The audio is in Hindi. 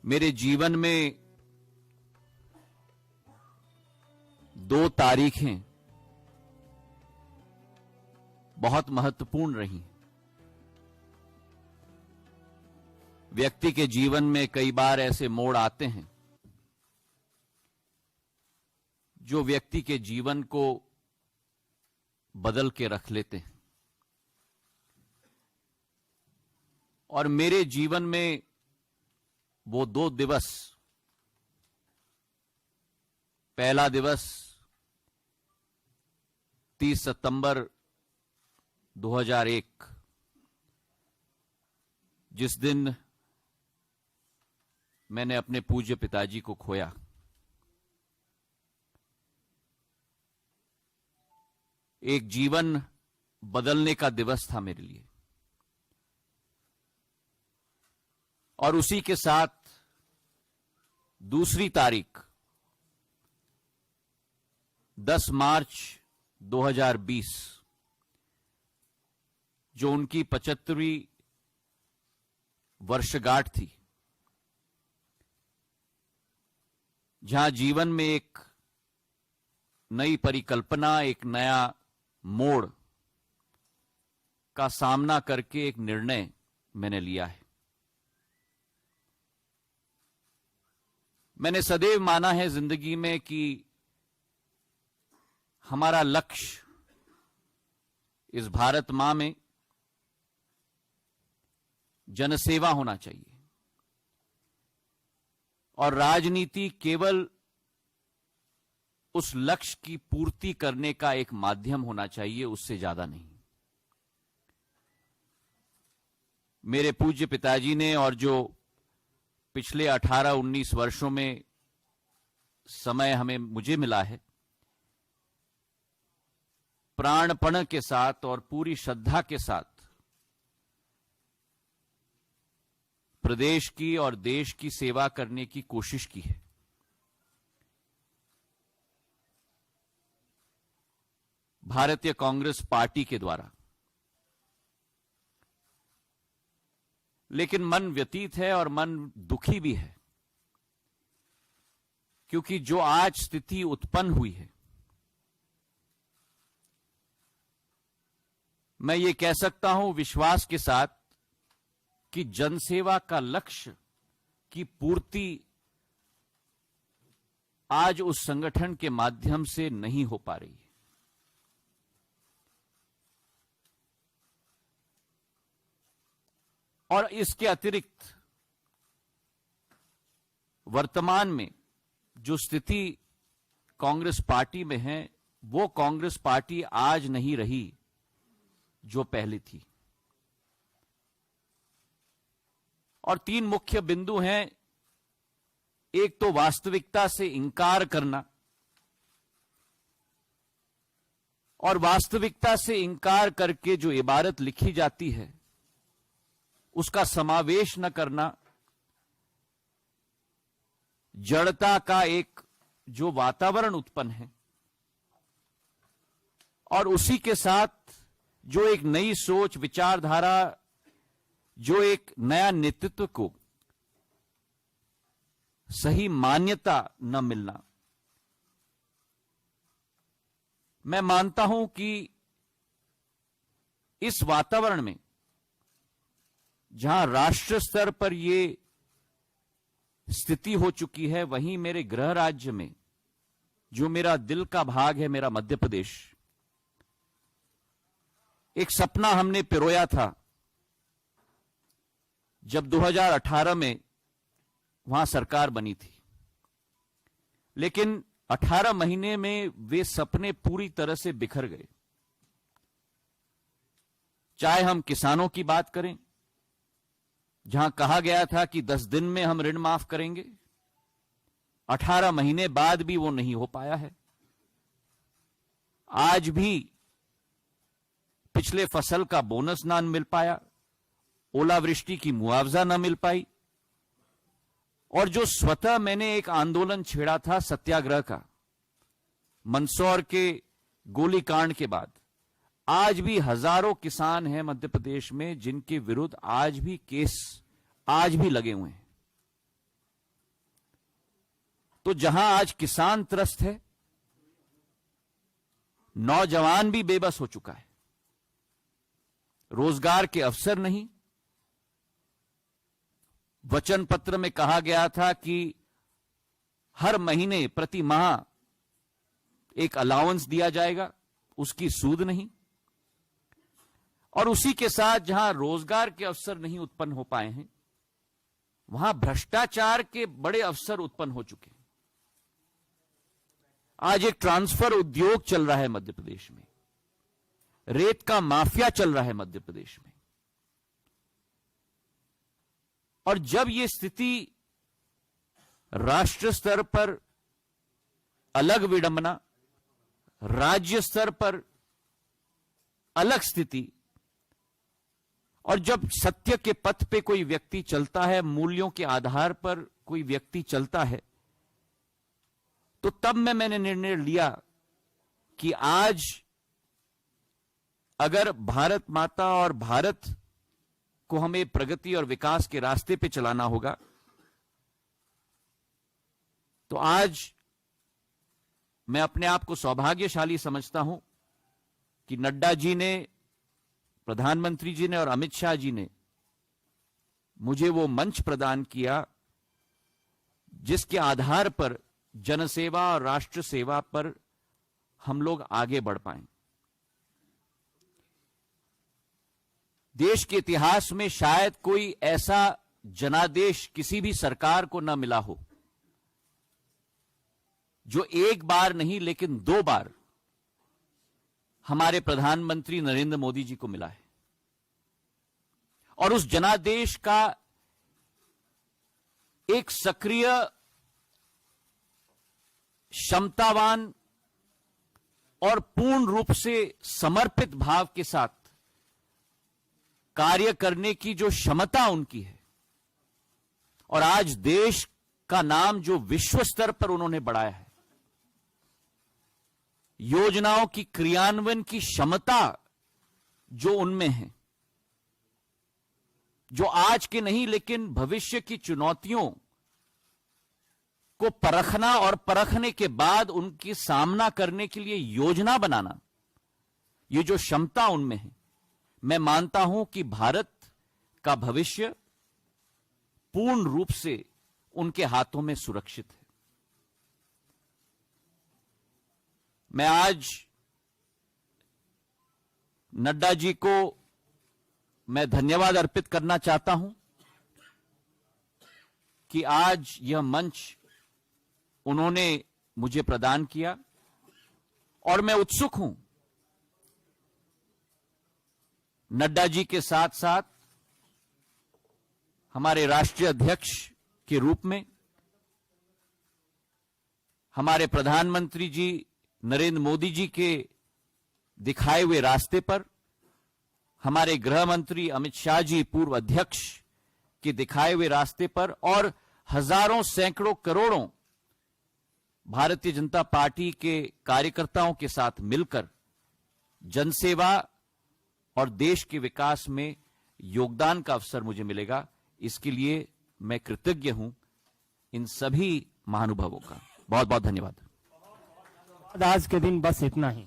मेरे जीवन में 2 तारीखें बहुत महत्वपूर्ण रही। व्यक्ति के जीवन में कई बार ऐसे मोड़ आते हैं जो व्यक्ति के जीवन को बदल के रख लेते हैं, और मेरे जीवन में वो 2 दिवस, पहला दिवस 30 सितंबर 2001, जिस दिन मैंने अपने पूज्य पिताजी को खोया। एक जीवन बदलने का दिवस था मेरे लिए, और उसी के साथ दूसरी तारीख 10 मार्च 2020, जो उनकी 75वीं वर्षगांठ थी, जहां जीवन में एक नई परिकल्पना, एक नया मोड़ का सामना करके एक निर्णय मैंने लिया है। मैंने सदैव माना है जिंदगी में कि हमारा लक्ष्य इस भारत मां में जनसेवा होना चाहिए, और राजनीति केवल उस लक्ष्य की पूर्ति करने का एक माध्यम होना चाहिए, उससे ज्यादा नहीं। मेरे पूज्य पिताजी ने, और जो पिछले 18-19 वर्षों में समय मुझे मिला है, प्राणपण के साथ और पूरी श्रद्धा के साथ प्रदेश की और देश की सेवा करने की कोशिश की है। भारतीय कांग्रेस पार्टी के द्वारा, लेकिन मन व्यतीत है और मन दुखी भी है, क्योंकि जो आज स्थिति उत्पन्न हुई है, मैं ये कह सकता हूं विश्वास के साथ कि जनसेवा का लक्ष्य की पूर्ति आज उस संगठन के माध्यम से नहीं हो पा रही है। और इसके अतिरिक्त वर्तमान में जो स्थिति कांग्रेस पार्टी में है, वो कांग्रेस पार्टी आज नहीं रही जो पहले थी। और 3 मुख्य बिंदु हैं। एक तो वास्तविकता से इंकार करना, और वास्तविकता से इंकार करके जो इबारत लिखी जाती है उसका समावेश न करना, जड़ता का एक जो वातावरण उत्पन्न है, और उसी के साथ जो एक नई सोच, विचारधारा, जो एक नया नेतृत्व को सही मान्यता न मिलना। मैं मानता हूं कि इस वातावरण में, जहां राष्ट्र स्तर पर यह स्थिति हो चुकी है, वहीं मेरे गृह राज्य में जो मेरा दिल का भाग है, मेरा मध्य प्रदेश, एक सपना हमने पिरोया था जब 2018 में वहां सरकार बनी थी। लेकिन 18 महीने में वे सपने पूरी तरह से बिखर गए। चाहे हम किसानों की बात करें, जहां कहा गया था कि 10 दिन में हम ऋण माफ करेंगे, 18 महीने बाद भी वो नहीं हो पाया है। आज भी पिछले फसल का बोनस ना मिल पाया, ओलावृष्टि की मुआवजा ना मिल पाई, और जो स्वतः मैंने एक आंदोलन छेड़ा था सत्याग्रह का, मंदसौर के गोलीकांड के बाद, आज भी हजारों किसान हैं मध्य प्रदेश में जिनके विरुद्ध आज भी केस आज भी लगे हुए हैं। तो जहां आज किसान त्रस्त है, नौजवान भी बेबस हो चुका है, रोजगार के अवसर नहीं। वचन पत्र में कहा गया था कि हर महीने प्रति माह एक अलाउंस दिया जाएगा, उसकी सूद नहीं। और उसी के साथ जहां रोजगार के अवसर नहीं उत्पन्न हो पाए हैं, वहां भ्रष्टाचार के बड़े अवसर उत्पन्न हो चुके हैं। आज एक ट्रांसफर उद्योग चल रहा है मध्य प्रदेश में, रेत का माफिया चल रहा है मध्य प्रदेश में। और जब यह स्थिति राष्ट्र स्तर पर अलग विडंबना, राज्य स्तर पर अलग स्थिति, और जब सत्य के पथ पे कोई व्यक्ति चलता है, मूल्यों के आधार पर कोई व्यक्ति चलता है, तो तब मैंने निर्णय लिया कि आज अगर भारत माता और भारत को हमें प्रगति और विकास के रास्ते पे चलाना होगा, तो आज मैं अपने आप को सौभाग्यशाली समझता हूं कि नड्डा जी ने, प्रधानमंत्री जी ने और अमित शाह जी ने मुझे वो मंच प्रदान किया जिसके आधार पर जनसेवा और राष्ट्र सेवा पर हम लोग आगे बढ़ पाए। देश के इतिहास में शायद कोई ऐसा जनादेश किसी भी सरकार को न मिला हो जो एक बार नहीं लेकिन 2 बार हमारे प्रधानमंत्री नरेंद्र मोदी जी को मिला है। और उस जनादेश का एक सक्रिय, क्षमतावान और पूर्ण रूप से समर्पित भाव के साथ कार्य करने की जो क्षमता उनकी है, और आज देश का नाम जो विश्व स्तर पर उन्होंने बढ़ाया है, योजनाओं की क्रियान्वयन की क्षमता जो उनमें है, जो आज के नहीं लेकिन भविष्य की चुनौतियों को परखना और परखने के बाद उनकी सामना करने के लिए योजना बनाना, ये जो क्षमता उनमें है, मैं मानता हूं कि भारत का भविष्य पूर्ण रूप से उनके हाथों में सुरक्षित है। मैं आज नड्डा जी को मैं धन्यवाद अर्पित करना चाहता हूं कि आज यह मंच उन्होंने मुझे प्रदान किया, और मैं उत्सुक हूं नड्डा जी के साथ साथ हमारे राष्ट्रीय अध्यक्ष के रूप में हमारे प्रधानमंत्री जी नरेंद्र मोदी जी के दिखाए हुए रास्ते पर, हमारे गृह मंत्री अमित शाह जी पूर्व अध्यक्ष के दिखाए हुए रास्ते पर, और हजारों सैकड़ों करोड़ों भारतीय जनता पार्टी के कार्यकर्ताओं के साथ मिलकर जनसेवा और देश के विकास में योगदान का अवसर मुझे मिलेगा। इसके लिए मैं कृतज्ञ हूं इन सभी महानुभावों का। बहुत बहुत धन्यवाद। आज के दिन बस इतना ही।